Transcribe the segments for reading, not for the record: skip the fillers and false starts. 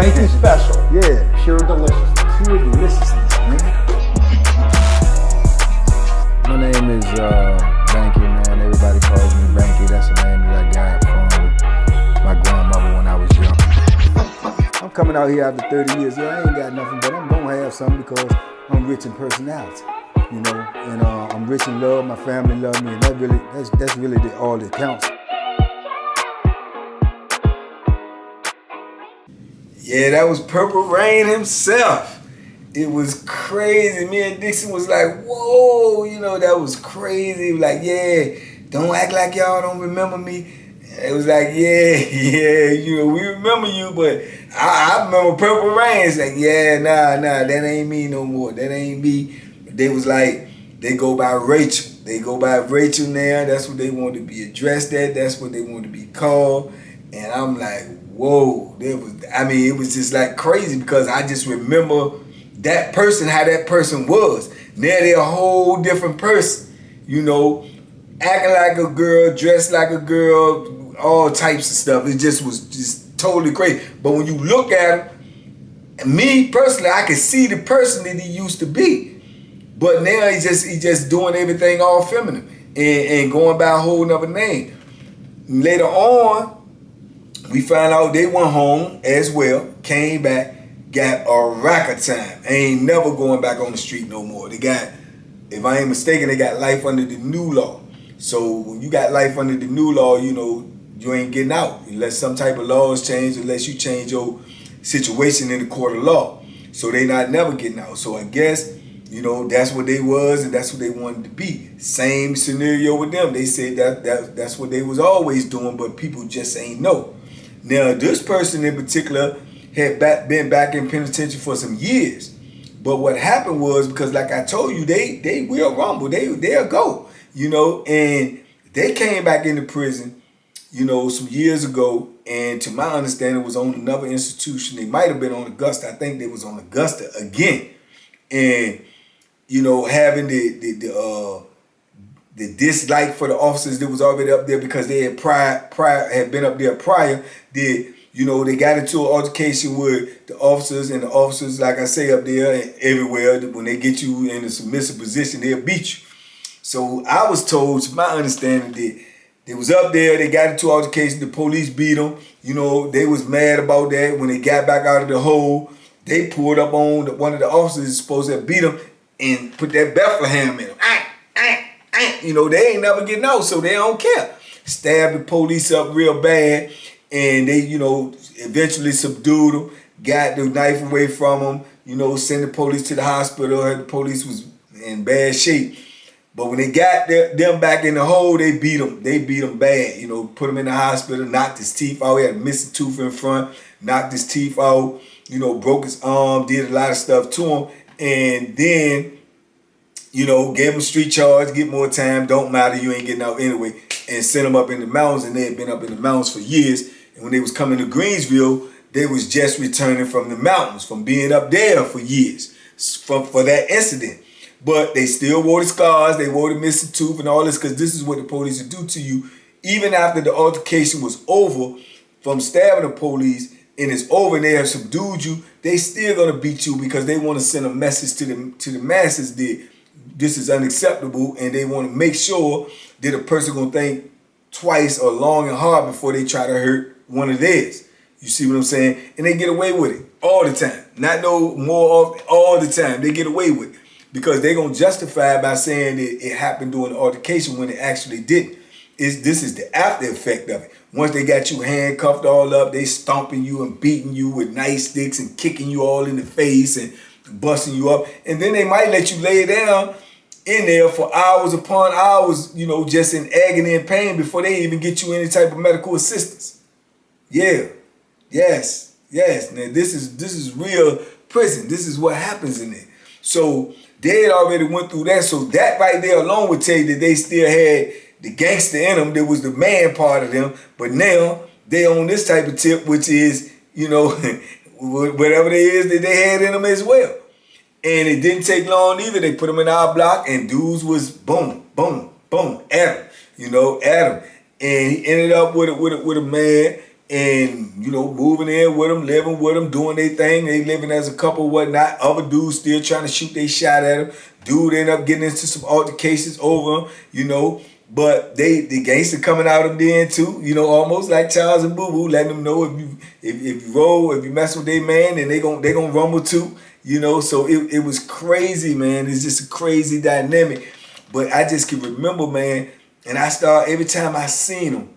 Banky special. Yeah. Pure deliciousness. Pure deliciousness, man. My name is Banky, man. Everybody calls me Banky. That's the name that I got from my grandmother when I was young. I'm coming out here after 30 years. Yeah, I ain't got nothing, but I'm gonna have something because I'm rich in personality, you know, and I'm rich in love. My family love me, and that's really all that counts. Yeah, that was Purple Rain himself. It was crazy. Me and Dixon was like, whoa, you know, that was crazy. Like, yeah, don't act like y'all don't remember me. It was like, yeah, you know, we remember you, but I remember Purple Rain. It's like, yeah, nah, that ain't me no more. That ain't me. They was like, they go by Rachel. They go by Rachel now. That's what they want to be addressed at. That's what they want to be called. And I'm like, whoa. It was just like crazy because I just remember that person, how that person was. Now they're a whole different person, you know, acting like a girl, dressed like a girl, all types of stuff. It just was just totally crazy. But when you look at him, me personally, I can see the person that he used to be. But now he's just doing everything all feminine and going by a whole nother name. Later on, we found out they went home as well, came back, got a rack of time. Ain't never going back on the street no more. They got, if I ain't mistaken, they got life under the new law. So when you got life under the new law, you know, you ain't getting out unless some type of laws change, unless you change your situation in the court of law. So they not never getting out. So I guess, you know, that's what they was and that's what they wanted to be. Same scenario with them. They said that's what they was always doing, but people just ain't know. Now, this person in particular had been back in penitentiary for some years. But what happened was, because like I told you, they will rumble, they'll go, you know, and they came back into prison, you know, some years ago, and to my understanding, it was on another institution. They might have been on Augusta. I think they was on Augusta again. And, you know, having the dislike for the officers that was already up there because they had had been up there prior, you know, they got into an altercation with the officers, and the officers, like I say, up there and everywhere, when they get you in a submissive position, they'll beat you. So I was told, to my understanding, that they was up there, they got into an altercation, the police beat them. You know, they was mad about that. When they got back out of the hole, they pulled up on one of the officers supposed to beat them and put that Bethlehem in them. You know, they ain't never getting out, so they don't care. Stabbed the police up real bad, and they, you know, eventually subdued them, got the knife away from them, you know, sent the police to the hospital. The police was in bad shape. But when they got them back in the hole, they beat them. They beat them bad, you know, put him in the hospital, knocked his teeth out. He had a missing tooth in front, knocked his teeth out, you know, broke his arm, did a lot of stuff to him. And then, you know, gave him a street charge, get more time, don't matter, you ain't getting out anyway, and sent him up in the mountains, and they had been up in the mountains for years. And when they was coming to Greensville, they was just returning from the mountains, from being up there for years, for that incident. But they still wore the scars, they wore the missing tooth and all this, because this is what the police would do to you. Even after the altercation was over, from stabbing the police, and it's over and they have subdued you, they still gonna beat you because they want to send a message to the masses that this is unacceptable, and they want to make sure that a person gonna think twice or long and hard before they try to hurt one of theirs. You see what I'm saying? And they get away with it all the time. Not no more often, all the time. They get away with it because they're gonna justify it by saying that it happened during the altercation when it actually didn't. This is the after effect of it. Once they got you handcuffed all up, they stomping you and beating you with nightsticks and kicking you all in the face and busting you up. And then they might let you lay down in there for hours upon hours, you know, just in agony and pain before they even get you any type of medical assistance. Yeah. Yes. Now this is real prison. This is what happens in there. So they had already went through that. So that right there alone would tell you that they still had the gangster in them. There was the man part of them. But now they on this type of tip, which is, you know, whatever it is that they had in them as well. And it didn't take long either. They put them in our block, and dudes was boom, at him, you know, at him. And he ended up with a man, and, you know, moving in with them, living with them, doing their thing. They living as a couple, whatnot. Other dudes still trying to shoot their shot at them. Dude ended up getting into some altercations over them, you know. But the gangster coming out of them then too, you know, almost like Charles and Boo Boo, letting them know if you roll, if you mess with their man, then they gonna rumble too, you know. So it was crazy, man. It's just a crazy dynamic. But I just can remember, man, and every time I seen them,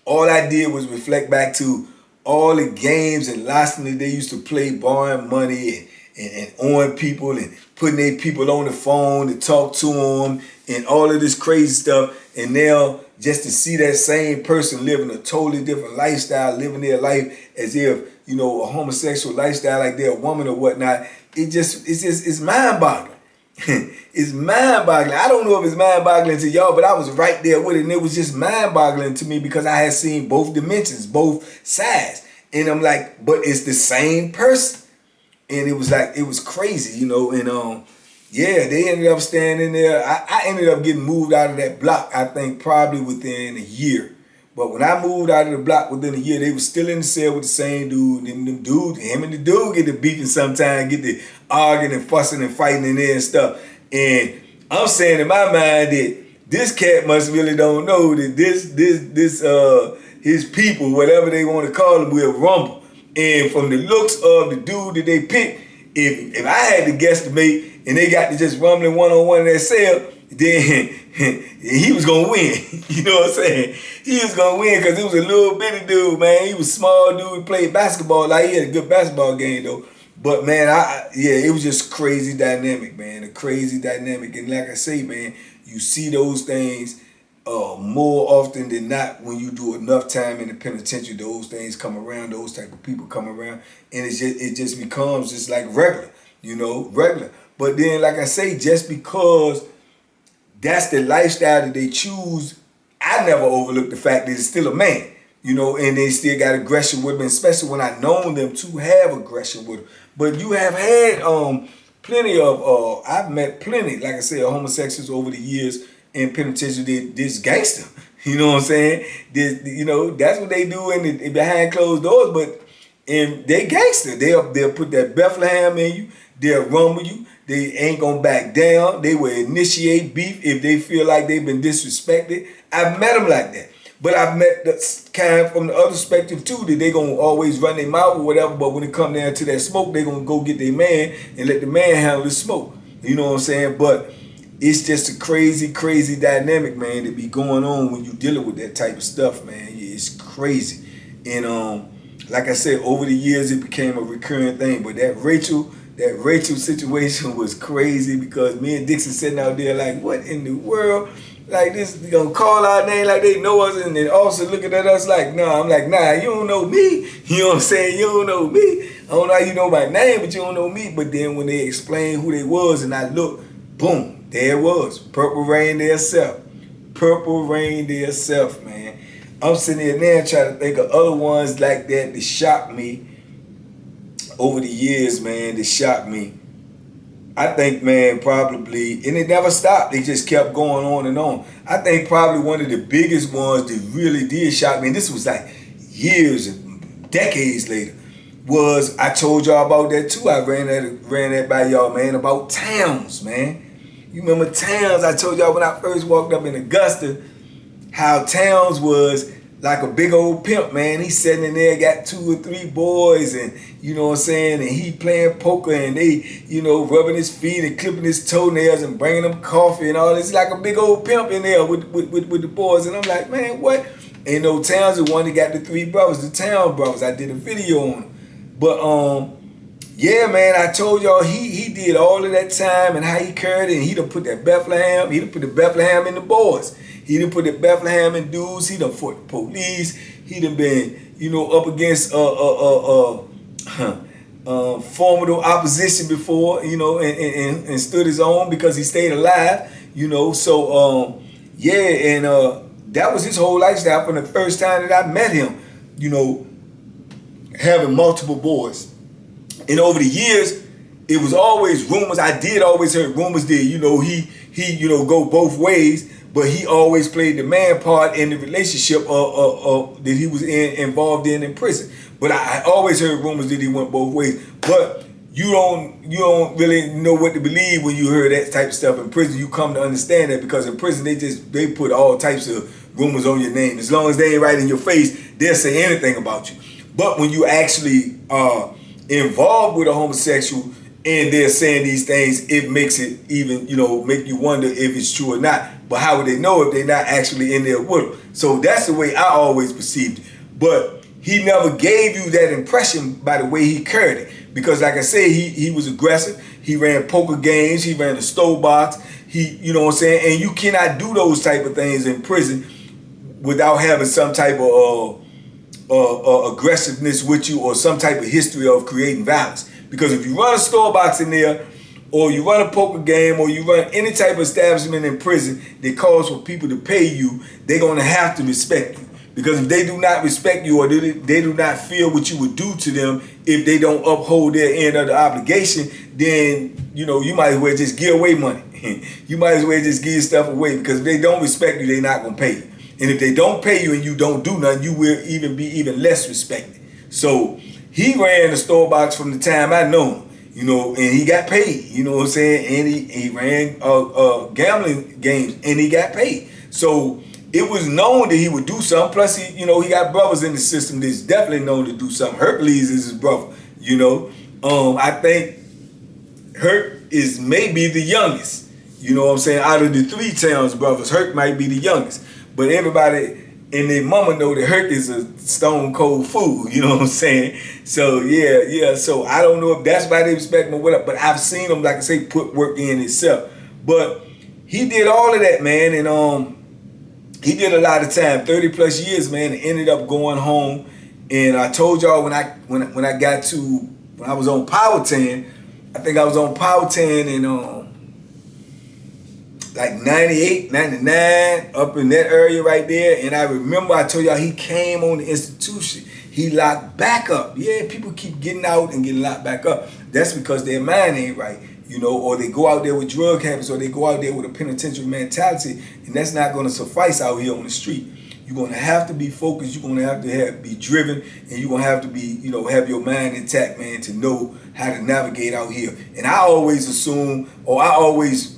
all I did was reflect back to all the games and lessons that they used to play, borrowing money and owing people and putting their people on the phone to talk to them and all of this crazy stuff. And now just to see that same person living a totally different lifestyle, living their life as if, you know, a homosexual lifestyle, like they're a woman or whatnot, it's mind-boggling. It's mind-boggling. I don't know if it's mind-boggling to y'all, but I was right there with it, and it was just mind-boggling to me because I had seen both dimensions, both sides. And I'm like, but it's the same person. And it was like, it was crazy, you know, and yeah, they ended up standing there. I ended up getting moved out of that block, I think probably within a year. But when I moved out of the block within a year, they was still in the cell with the same dude. And them dude, him and the dude get to beefing sometimes, get to arguing and fussing and fighting in there and stuff. And I'm saying in my mind that this cat must really don't know that his people, whatever they want to call them, will rumble. And from the looks of the dude that they picked, if I had to guesstimate and they got to just rumbling one-on-one in that cell, then he was going to win. You know what I'm saying? He was going to win because he was a little bitty dude, man. He was a small dude, played basketball. Like, he had a good basketball game, though. But, man, it was just crazy dynamic, man. A crazy dynamic. And like I say, man, you see those things more often than not when you do enough time in the penitentiary. Those things come around. Those type of people come around. And it just becomes just like regular, you know, regular. But then, like I say, just because that's the lifestyle that they choose, I never overlook the fact that it's still a man, you know, and they still got aggression with them, especially when I known them to have aggression with them. But you have had plenty of, I've met plenty, like I said, homosexuals over the years in penitentiary, this gangster, you know what I'm saying? You know, that's what they do in behind closed doors, but they gangster. They'll put that Bethlehem in you, they'll rumble you, they ain't gonna back down, they will initiate beef if they feel like they've been disrespected. I've met them like that. But I've met the kind from the other perspective too, that they gonna always run their mouth or whatever, but when it come down to that smoke, they gonna go get their man and let the man handle the smoke. You know what I'm saying? But it's just a crazy, crazy dynamic, man, that be going on when you dealing with that type of stuff, man. It's crazy. And like I said, over the years it became a recurring thing. But that Rachel situation was crazy because me and Dixon sitting out there like, what in the world? Like this, you gonna call our name like they know us, and then also looking at us like, nah. I'm like, nah, you don't know me. You know what I'm saying? You don't know me. I don't know how you know my name, but you don't know me. But then when they explained who they was and I looked, boom, there it was. Purple Rain theirself. Purple Rain theirself, man. I'm sitting here now trying to think of other ones like that shocked me over the years, man, that shocked me. I think, man, probably, and it never stopped. They just kept going on and on. I think probably one of the biggest ones that really did shock me, and this was like years and decades later, was, I told y'all about that too. I ran that by y'all, man, about Towns, man. You remember Towns? I told y'all when I first walked up in Augusta, how Towns was like a big old pimp, man. He's sitting in there, got 2 or 3 boys, and you know what I'm saying, and he playing poker, and they, you know, rubbing his feet and clipping his toenails and bringing them coffee and all this. Like a big old pimp in there with the boys. And I'm like, man, what? And no, Towns the one that got the 3 brothers, the Town brothers. I did a video on them. But yeah, man, I told y'all he did all of that time and how he carried it, and he done put that Bethlehem, he done put the Bethlehem in the boys. He done put the Bethlehem in dudes. He done fought the police. He done been, you know, up against formidable opposition before, you know, and stood his own because he stayed alive, you know. So yeah, and that was his whole lifestyle from the first time that I met him, you know, having multiple boys. And over the years, it was always rumors. I did always hear rumors that, you know, he you know, go both ways. but he always played the man part in the relationship that he was involved in prison. But I always heard rumors that he went both ways. But you don't really know what to believe when you heard that type of stuff in prison. You come to understand that because in prison they put all types of rumors on your name. As long as they ain't right in your face, they'll say anything about you. But when you actually are involved with a homosexual and they're saying these things, it makes it even, make you wonder if it's true or not. But how would they know if they're not actually in there with them? So that's the way I always perceived it. But he never gave you that impression by the way he carried it. Because like I said, he was aggressive. He ran poker games. He ran the stove box. And you cannot do those type of things in prison without having some type of aggressiveness with you or some type of history of creating violence. Because if you run a store box in there, or you run a poker game, or you run any type of establishment in prison that calls for people to pay you, they're going to have to respect you. Because if they do not respect you, or they do not feel what you would do to them if they don't uphold their end of the obligation, then you might as well just give away money. You might as well just give stuff away, because if they don't respect you, they're not going to pay you. And if they don't pay you and you don't do nothing, you will be even less respected. So he ran the store box from the time I know him, and he got paid, and he ran gambling games and he got paid. So it was known that he would do something. Plus, he got brothers in the system that's definitely known to do something. Hercules is his brother, I think Herc is maybe the youngest, out of the 3 Towns brothers, Herc might be the youngest. But everybody and their mama know that Herc is a stone cold fool, So yeah. So I don't know if that's why they respect him or whatever, but I've seen him, like I say, put work in himself. But he did all of that, man, and he did a lot of time, 30 plus years, man, and ended up going home. And I told y'all when I was on Power 10, I think I was on Power 10 in like 98, 99, up in that area right there. And I remember I told y'all he came on the institution. He locked back up. Yeah, people keep getting out and getting locked back up. That's because their mind ain't right, or they go out there with drug habits, or they go out there with a penitentiary mentality, and that's not going to suffice out here on the street. You're going to have to be focused. You're going to have to be driven, and you're going to have to be, have your mind intact, man, to know how to navigate out here. And I always assume, or I always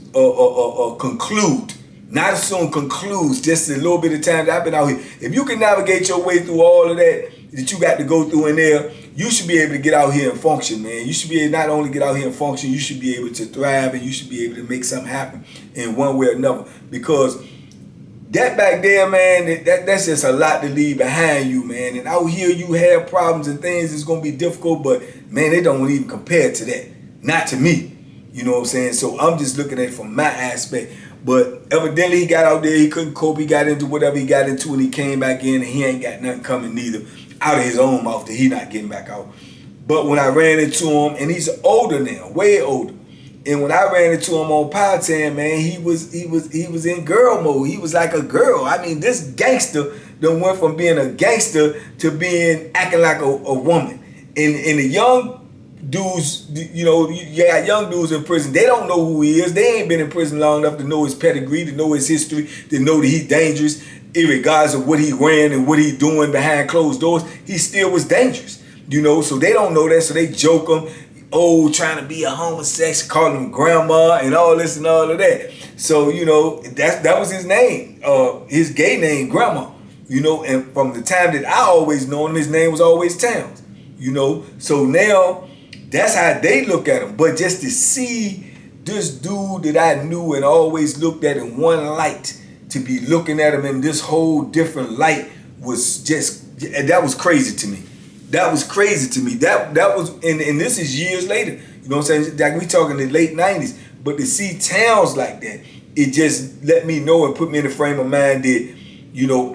conclude, not assume, concludes, just a little bit of time that I've been out here. If you can navigate your way through all of that you got to go through in there, you should be able to get out here and function, man. You should be able to not only get out here and function, you should be able to thrive, and you should be able to make something happen in one way or another. Because that back there, man, that's just a lot to leave behind you, man. And out here you have problems and things that's going to be difficult, but, man, they don't even compare to that. Not to me. You know what I'm saying? So I'm just looking at it from my aspect. But evidently he got out there, he couldn't cope, he got into whatever he got into, and he came back in, and he ain't got nothing coming neither out of his own mouth that he not getting back out. But when I ran into him, and he's older now, way older, and when I ran into him on Power 10, man, he was in girl mode. He was like a girl. I mean, this gangster done went from being a gangster to being acting like a woman. And the young dudes, you got young dudes in prison, they don't know who he is. They ain't been in prison long enough to know his pedigree, to know his history, to know that he's dangerous. Regardless of what he ran and what he doing behind closed doors, he still was dangerous. So they don't know that, so they joke him, trying to be a homosexual, calling him grandma and all this and all of that. So, that was his name, his gay name, Grandma. And from the time that I always known him, his name was always Towns. So now that's how they look at him. But just to see this dude that I knew and always looked at in one light, to be looking at him in this whole different light was that was crazy to me. That was crazy to me. That was, and this is years later. You know what I'm saying? Like we talking the late 90s. But to see Towns like that, it just let me know and put me in the frame of mind that,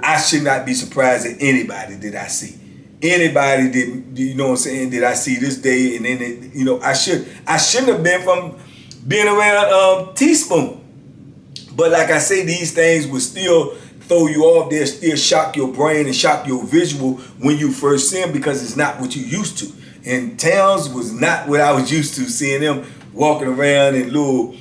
I should not be surprised at anybody that I see. Anybody that, that I see this day, and then, I shouldn't have been from being around Teaspoon. But like I say, these things will still throw you off. They'll still shock your brain and shock your visual when you first see them, because it's not what you used to. And Towns was not what I was used to, seeing them walking around in little,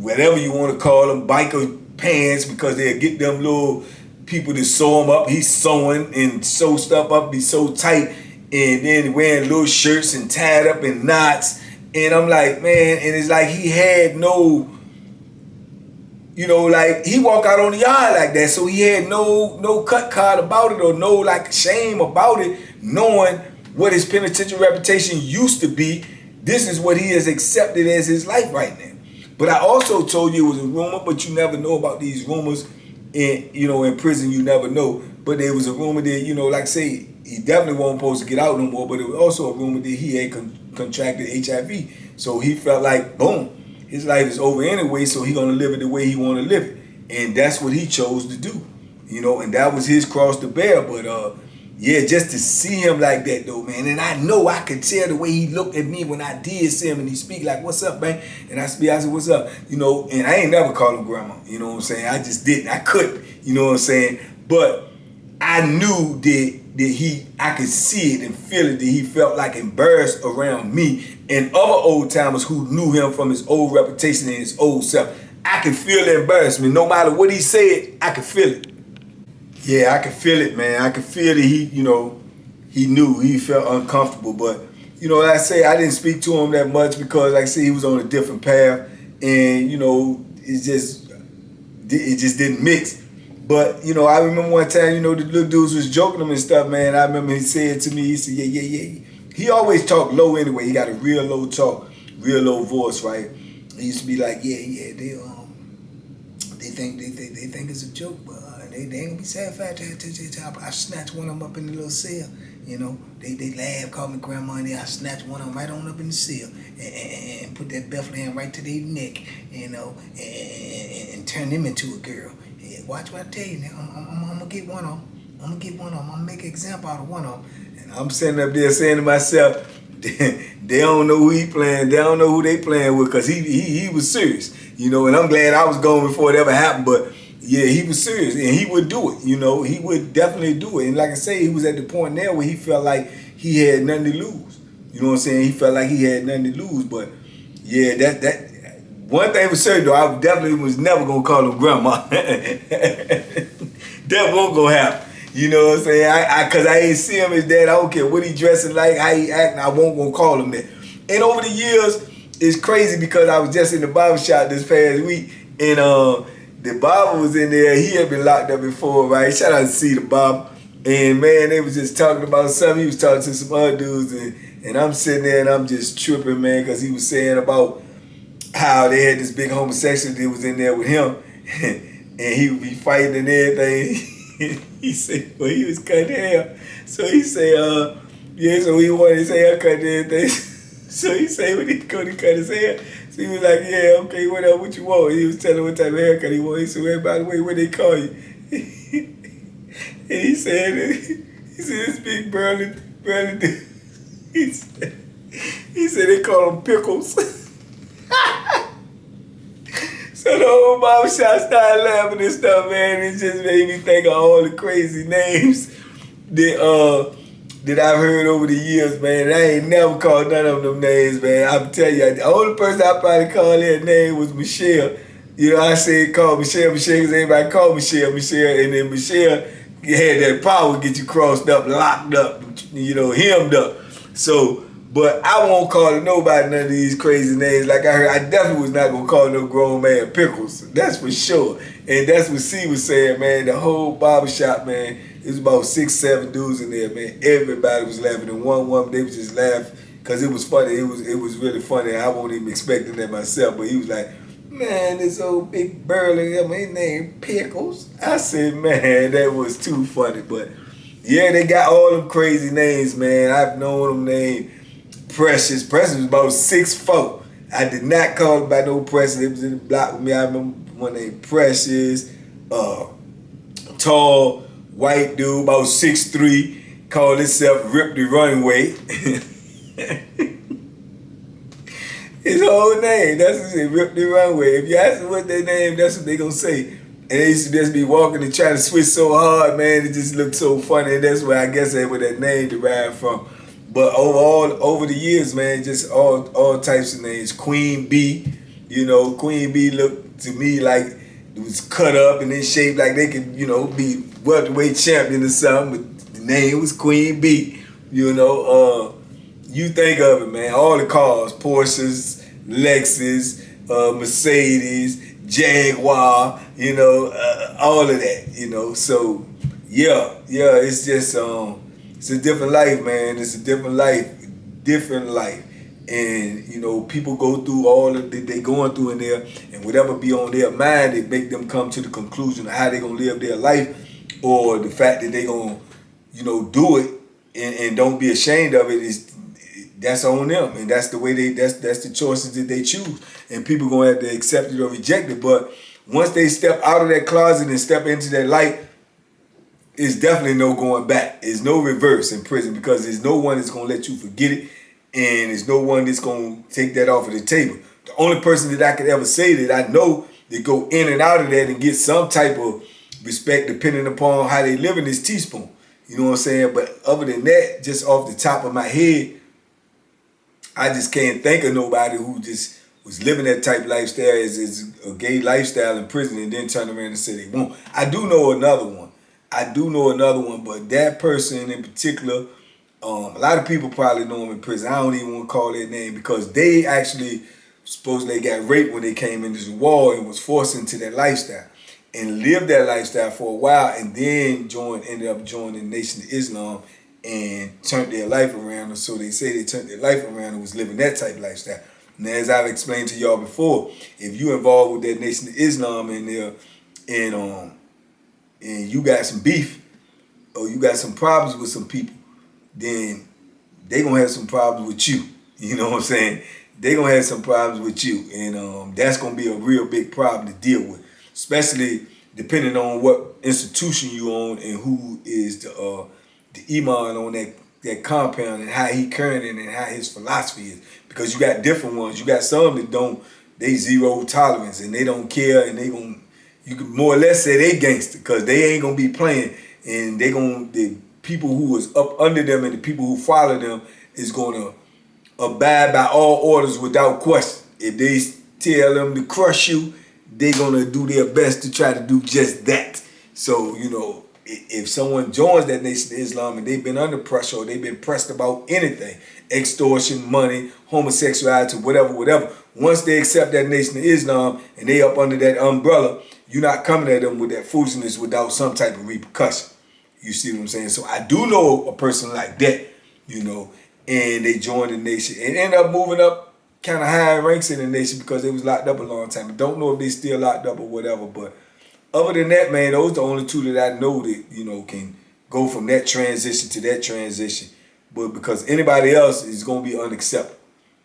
whatever you want to call them, biker pants because they'll get them little people to sew them up. He's sewing and sew stuff up, be so tight, and then wearing little shirts and tied up in knots. And I'm like, man, and it's like he had no, you know, like he walk out on the yard like that, so he had no cut card about it or no like shame about it, knowing what his penitentiary reputation used to be. This is what he has accepted as his life right now. But I also told you it was a rumor, but you never know about these rumors. In, you know, in prison, you never know. But there was a rumor that, you know, like say, he definitely wasn't supposed to get out no more, but it was also a rumor that he had contracted HIV. So he felt like, boom, his life is over anyway, so he's going to live it the way he want to live it. And that's what he chose to do, you know, and that was his cross to bear. But, yeah, just to see him like that, though, man. And I know I could tell the way he looked at me when I did see him and he speak like, what's up, man? And I said, what's up? You know, and I ain't never called him grandma, you know what I'm saying? I just didn't. I couldn't, you know what I'm saying? But I knew that I could see it and feel it, that he felt like embarrassed around me and other old timers who knew him from his old reputation and his old self. I could feel the embarrassment. No matter what he said, I could feel it. Yeah, I could feel it, man. I could feel that he, you know, he knew, he felt uncomfortable. But, you know, like I say, I didn't speak to him that much because, like I say, he was on a different path. And, you know, it just didn't mix. But, you know, I remember one time, you know, the little dudes was joking him and stuff, man. I remember he said to me, he said, yeah. He always talked low anyway. He got a real low talk, real low voice, right? He used to be like, yeah, they think it's a joke, but they ain't gonna be satisfied till I snatch one of them up in the little cell. You know, they laugh, call me grandma, and I snatch one of them right on up in the cell and put that Bethlehem right to their neck, you know, and turn them into a girl. Yeah, watch what I tell you now. I'm gonna get one of them. I'm gonna make an example out of one of them. And I'm sitting up there saying to myself, they don't know who he playing. They don't know who they playing with, because he was serious, you know. And I'm glad I was gone before it ever happened. But yeah, he was serious, and he would do it. You know, he would definitely do it. And like I say, he was at the point now where he felt like he had nothing to lose. You know what I'm saying? He felt like he had nothing to lose. But yeah, that one thing was certain though, I definitely was never gonna call him grandma. That won't go happen. You know what I'm saying? Cause I ain't see him as that. I don't care what he dressing like, how he acting, I won't gonna call him that. And over the years, it's crazy because I was just in the barber shop this past week, and the barber was in there. He had been locked up before, right? Shout out to see the barber. And man, they was just talking about something. He was talking to some other dudes, and I'm sitting there and I'm just tripping, man, because he was saying about how they had this big homosexual that was in there with him, and he would be fighting and everything. He said, well, he was cutting hair. So he said, yeah, so he wanted his hair cut and everything. So he said when he go to cut his hair, so he was like, yeah, okay, whatever, what you want? He was telling what type of haircut he wanted. He said, well, by the way, what they call you? And he said, this big burly dude. He said they call him Pickles. So the whole barbershop started laughing and stuff, man. It just made me think of all the crazy names that I've heard over the years, man. And I ain't never called none of them names, man. I'm telling you, the only person I probably called that name was Michelle. You know, I said call Michelle because everybody called Michelle, and then Michelle had that power to get you crossed up, locked up, you know, hemmed up. So, but I won't call nobody none of these crazy names. Like I heard, I definitely was not gonna call no grown man Pickles. That's for sure. And that's what C was saying, man. The whole barbershop, man, it was about 6, 7 dudes in there, man. Everybody was laughing. And one woman, they was just laughing because it was funny. It was really funny. I wasn't even expecting that myself. But he was like, man, this old big burly, his name Pickles. I said, man, that was too funny. But yeah, they got all them crazy names, man. I've known them named Precious. Precious was about 6'4". I did not call him by no Precious. It was in the block with me. I remember one named Precious, tall, white dude, about 6'3", called himself Rip the Runway. His whole name, that's what he said, Rip the Runway. If you ask them what their name, that's what they gonna say. And they used to just be walking and trying to switch so hard, man, it just looked so funny. And that's where I guess that's where that name derived from. But over the years, man, just all types of names. Queen B, you know, Queen B looked to me like was cut up and in shape like they could, you know, be welterweight champion or something. But the name was Queen B. You know, you think of it, man. All the cars, Porsches, Lexus, Mercedes, Jaguar, you know, all of that, you know. So yeah, it's just it's a different life, man. It's a different life. And you know, people go through all that they going through in there, and whatever be on their mind, it make them come to the conclusion of how they gonna live their life, or the fact that they gonna, you know, do it and don't be ashamed of it. Is that's on them, and that's the way that's the choices that they choose, and people gonna have to accept it or reject it. But once they step out of that closet and step into that light, it's definitely no going back. There's no reverse in prison, because there's no one that's gonna let you forget it, and there's no one that's gonna take that off of the table. The only person that I could ever say that I know that go in and out of that and get some type of respect depending upon how they live in is Teaspoon. You know what I'm saying? But other than that, just off the top of my head, I just can't think of nobody who just was living that type of lifestyle as a gay lifestyle in prison and then turn around and say they won't. I do know another one, but that person in particular, a lot of people probably know him in prison. I don't even want to call their name, because they actually supposedly got raped when they came into the wall and was forced into that lifestyle and lived that lifestyle for a while, and then ended up joining the Nation of Islam and turned their life around. And so they say they turned their life around and was living that type of lifestyle. Now, as I've explained to y'all before, if you involved with that Nation of Islam in there and you got some beef or you got some problems with some people, then they gonna have some problems with you. You know what I'm saying? They gonna have some problems with you, and that's gonna be a real big problem to deal with, especially depending on what institution you own and who is the imam on that compound and how he current and how his philosophy is. Because you got different ones. You got some that they zero tolerance and they don't care, and you could more or less say they gangster, because they ain't gonna be playing, and the people who is up under them and the people who follow them is gonna abide by all orders without question. If they tell them to crush you, they gonna do their best to try to do just that. So, you know, if someone joins that Nation of Islam and they've been under pressure or they've been pressed about anything, extortion, money, homosexuality, whatever, once they accept that Nation of Islam and they up under that umbrella, you're not coming at them with that foolishness without some type of repercussion. You see what I'm saying? So I do know a person like that, you know, and they joined the Nation and end up moving up kind of high in ranks in the Nation because they was locked up a long time. I don't know if they still locked up or whatever, but other than that, man, those are the only two that I know that, you know, can go from that transition to that transition. But because anybody else is going to be unacceptable,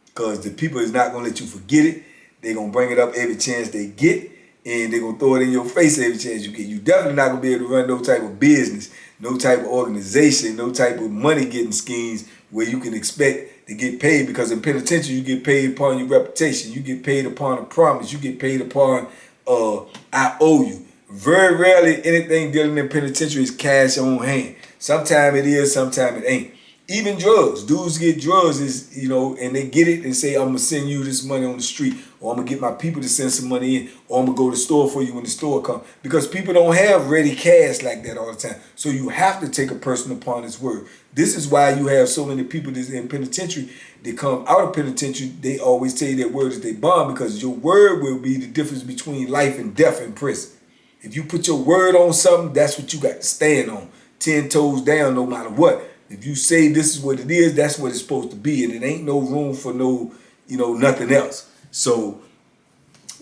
because the people is not going to let you forget it. They're going to bring it up every chance they get, and they're going to throw it in your face every chance you get. You definitely not going to be able to run no type of business, no type of organization, no type of money-getting schemes where you can expect to get paid, because in penitentiary, you get paid upon your reputation. You get paid upon a promise. You get paid upon, I owe you. Very rarely anything dealing in penitentiary is cash on hand. Sometimes it is, sometimes it ain't. Even drugs. Dudes get drugs, is, you know, and they get it and say, I'm going to send you this money on the street, or I'm going to get my people to send some money in, or I'm going to go to the store for you when the store comes. Because people don't have ready cash like that all the time. So you have to take a person upon his word. This is why you have so many people that's in penitentiary. They come out of penitentiary, they always tell you their word is their bond, because your word will be the difference between life and death in prison. If you put your word on something, that's what you got to stand on. 10 toes down no matter what. If you say this is what it is, that's what it's supposed to be. And it ain't no room for no, you know, nothing else. So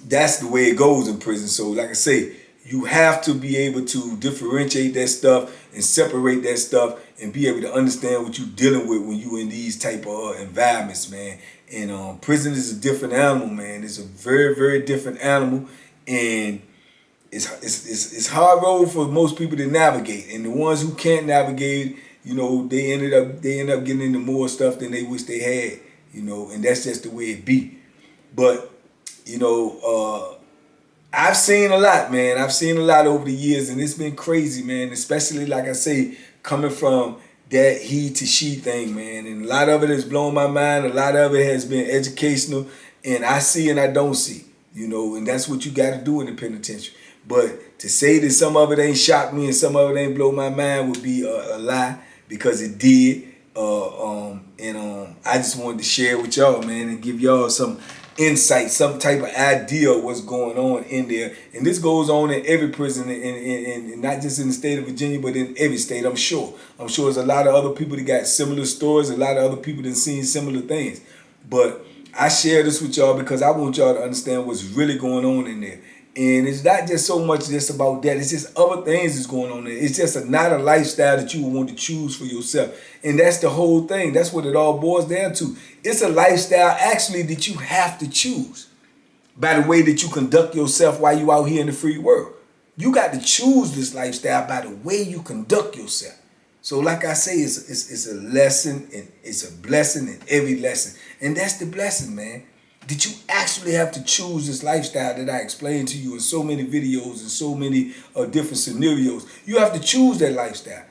that's the way it goes in prison. So like I say, you have to be able to differentiate that stuff and separate that stuff and be able to understand what you're dealing with when you're in these type of environments, man. And prison is a different animal, man. It's a very, very different animal. And it's hard road for most people to navigate, and the ones who can't navigate, you know, they end up getting into more stuff than they wish they had, you know, and that's just the way it be. But you know, I've seen a lot, man. I've seen a lot over the years, and it's been crazy, man. Especially like I say, coming from that he to she thing, man, and a lot of it has blown my mind. A lot of it has been educational, and I see and I don't see, you know, and that's what you got to do in the penitentiary. But to say that some of it ain't shocked me and some of it ain't blow my mind would be a lie, because it did. I just wanted to share with y'all, man, and give y'all some insight, some type of idea of what's going on in there. And this goes on in every prison, and not just in the state of Virginia, but in every state, I'm sure. I'm sure there's a lot of other people that got similar stories, a lot of other people that seen similar things. But I share this with y'all because I want y'all to understand what's really going on in there. And it's not just so much just about that. It's just other things that's going on there. It's just not a lifestyle that you want to choose for yourself. And that's the whole thing. That's what it all boils down to. It's a lifestyle actually that you have to choose by the way that you conduct yourself while you out here in the free world. You got to choose this lifestyle by the way you conduct yourself. So like I say, it's a lesson, and it's a blessing in every lesson. And that's the blessing, man. That you actually have to choose this lifestyle that I explained to you in so many videos and so many different scenarios. You have to choose that lifestyle,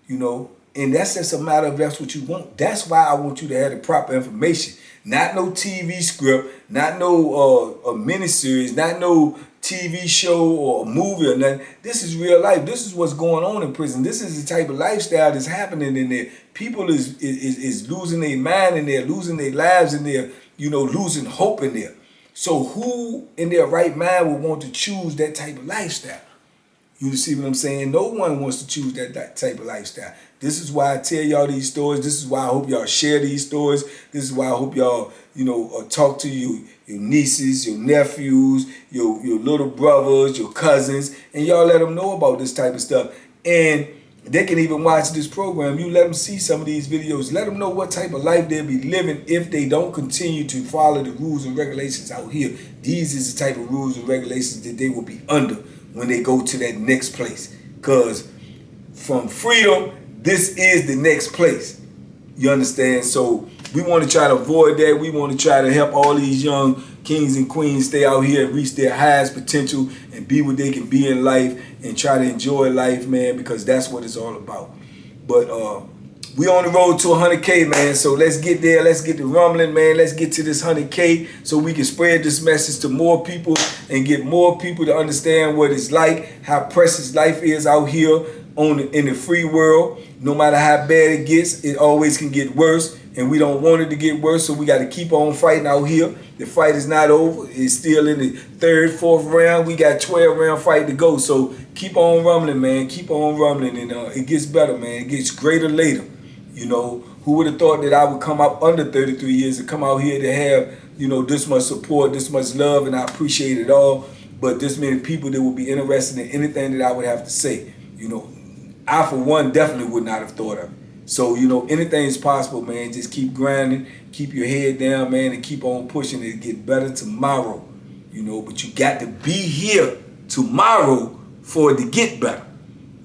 you know, and that's just a matter of that's what you want. That's why I want you to have the proper information. Not no TV script, not no a miniseries, not no TV show or a movie or nothing. This is real life. This is what's going on in prison. This is the type of lifestyle that's happening in there. People is losing their mind in there, losing their lives in there, you know, losing hope in there. So who in their right mind would want to choose that type of lifestyle? You see what I'm saying? No one wants to choose that type of lifestyle. This is why I tell y'all these stories. This is why I hope y'all share these stories. This is why I hope y'all, you know, talk to your nieces, your nephews, your little brothers, your cousins, and y'all let them know about this type of stuff. And they can even watch this program. You let them see some of these videos. Let them know what type of life they'll be living if they don't continue to follow the rules and regulations out here. These is the type of rules and regulations that they will be under when they go to that next place. Because from freedom, this is the next place. You understand? So we want to try to avoid that. We want to try to help all these young kings and queens stay out here and reach their highest potential and be what they can be in life and try to enjoy life, man, because that's what it's all about. But we on the road to 100K, man, so let's get there. Let's get the rumbling, man. Let's get to this 100K so we can spread this message to more people and get more people to understand what it's like, how precious life is out here in the free world. No matter how bad it gets, it always can get worse, and we don't want it to get worse, so we got to keep on fighting out here. The fight is not over. It's still in the third, fourth round. We got 12-round fight to go, so keep on rumbling, man. Keep on rumbling, and it gets better, man. It gets greater later. You know, who would have thought that I would come up under 33 years and come out here to have, you know, this much support, this much love, and I appreciate it all. But this many people that would be interested in anything that I would have to say, you know, I, for one, definitely would not have thought of it. So, you know, anything is possible, man. Just keep grinding, keep your head down, man, and keep on pushing it to get better tomorrow. You know, but you got to be here tomorrow for it to get better.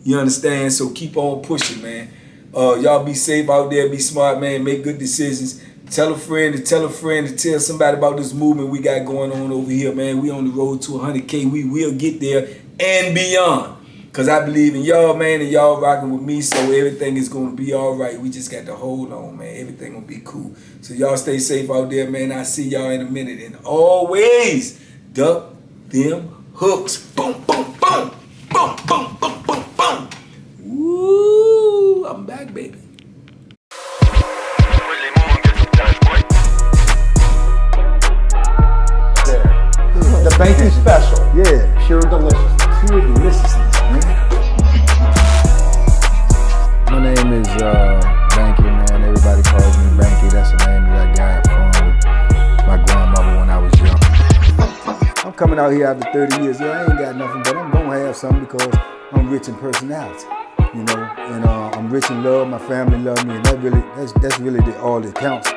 You understand? So keep on pushing, man. Y'all be safe out there, be smart, man, make good decisions. Tell a friend to tell a friend to tell somebody about this movement we got going on over here, man. We on the road to 100K. We will get there and beyond. Because I believe in y'all, man, and y'all rocking with me, so everything is going to be all right. We just got to hold on, man. Everything going to be cool. So y'all stay safe out there, man. I'll see y'all in a minute. And always duck them hooks. Boom, boom, boom. Boom, boom, boom, boom, boom. Woo, I'm back, baby. The Banky special. Yeah. Pure delicious. Pure deliciousness, man. My name is Banky, man. Everybody calls me Banky. That's the name that I got from my grandmother when I was young. I'm coming out here after 30 years. Yeah, I ain't got nothing, but I'm gonna have something because I'm rich in personality, you know, and I'm rich in love. My family love me, and that's really all that counts.